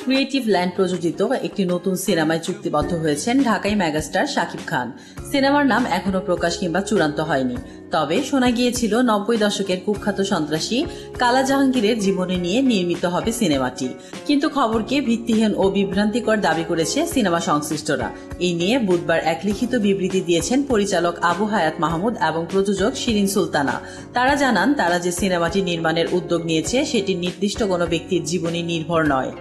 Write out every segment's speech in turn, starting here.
Creative land প্রযোজিত একটি নতুন সিনেমায় চুক্তিবদ্ধ হয়েছেন ঢাকাই মেগাস্টার শাকিব খান। সিনেমার নাম এখনো প্রকাশ কিংবা চূড়ান্ত হয়নি, তবে শোনা গিয়েছিল 90 দশকের কুখ্যাত সন্ত্রাসী কালা জাহাঙ্গীরের জীবনী নিয়ে নির্মিত হবে সিনেমাটি। কিন্তু খবরকে ভিত্তিহীন ও বিভ্রান্তিকর দাবি করেছে সিনেমা সংশ্লিষ্টরা। এই নিয়ে বুধবার এক লিখিত বিবৃতি দিয়েছেন পরিচালক আবু হায়াত মাহমুদ এবং প্রযোজক শিরিন সুলতানা। তারা জানান, তারা যে সিনেমাটি নির্মাণের উদ্যোগ নিয়েছে সেটি নির্দিষ্ট কোনো ব্যক্তির জীবনী নির্ভর নয়।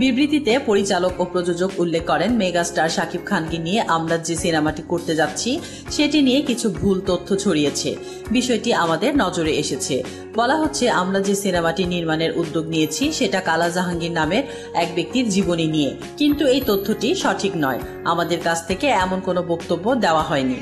বিবৃতিতে পরিচালক ও প্রযোজক উল্লেখ করেন, মেগাস্টার শাকিব খানকে নিয়ে আমরা যে সিনেমাটি করতে যাচ্ছি সেটি নিয়ে কিছু ভুল তথ্য ছড়িয়েছে। বিষয়টি আমাদের নজরে এসেছে। বলা হচ্ছে, আমরা যে সিনেমাটি নির্মাণের উদ্যোগ নিয়েছি সেটা কালা জাহাঙ্গীর নামের এক ব্যক্তির জীবনী নিয়ে, কিন্তু এই তথ্যটি সঠিক নয়। আমাদের কাছ থেকে এমন কোনো বক্তব্য দেওয়া হয়নি।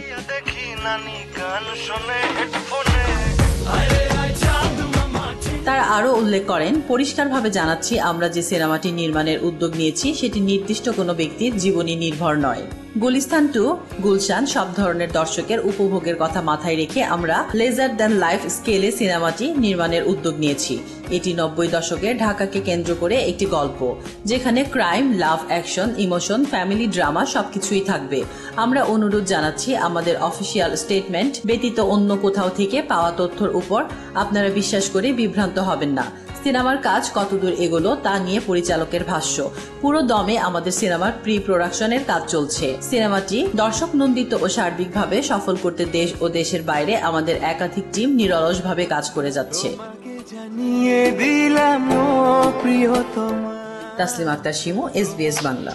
তারা আরও উল্লেখ করেন, পরিষ্কারভাবে জানাচ্ছি, আমরা যে সিনেমাটি নির্মাণের উদ্যোগ নিয়েছি সেটি নির্দিষ্ট কোনো ব্যক্তির জীবনী নির্ভর নয়। গুলিস্তান 2, গুলশান সব ধরনের দর্শকের উপভোগের কথা মাথায় রেখে আমরা লেজার দ্যান লাইফ স্কেলে সিনেমাটি নির্মাণের উদ্যোগ নিয়েছি। এটি 90 দশকের ঢাকাকে কেন্দ্র করে একটি গল্প, যেখানে ক্রাইম, লাভ, অ্যাকশন, ইমোশন, ফ্যামিলি ড্রামা সবকিছুই থাকবে। আমরা অনুরোধ জানাচ্ছি, আমাদের অফিসিয়াল স্টেটমেন্ট ব্যতীত অন্য কোথাও থেকে পাওয়া তথ্যের উপর আপনারা বিশ্বাস করে বিভ্রান্ত হবেন না। সিনেমার কাজ কতদূর এগোলো তা নিয়ে পরিচালকের ভাষ্য, পুরো দমে আমাদের সিনেমার প্রি প্রোডাকশনের কাজ চলছে। সিনেমাটি দর্শক নন্দিত ও সার্বিকভাবে সফল করতে দেশ ও দেশের বাইরে আমাদের একাধিক টিম নিরলসভাবে কাজ করে যাচ্ছে। তাসলিমা আক্তার শিমু, SBS বাংলা।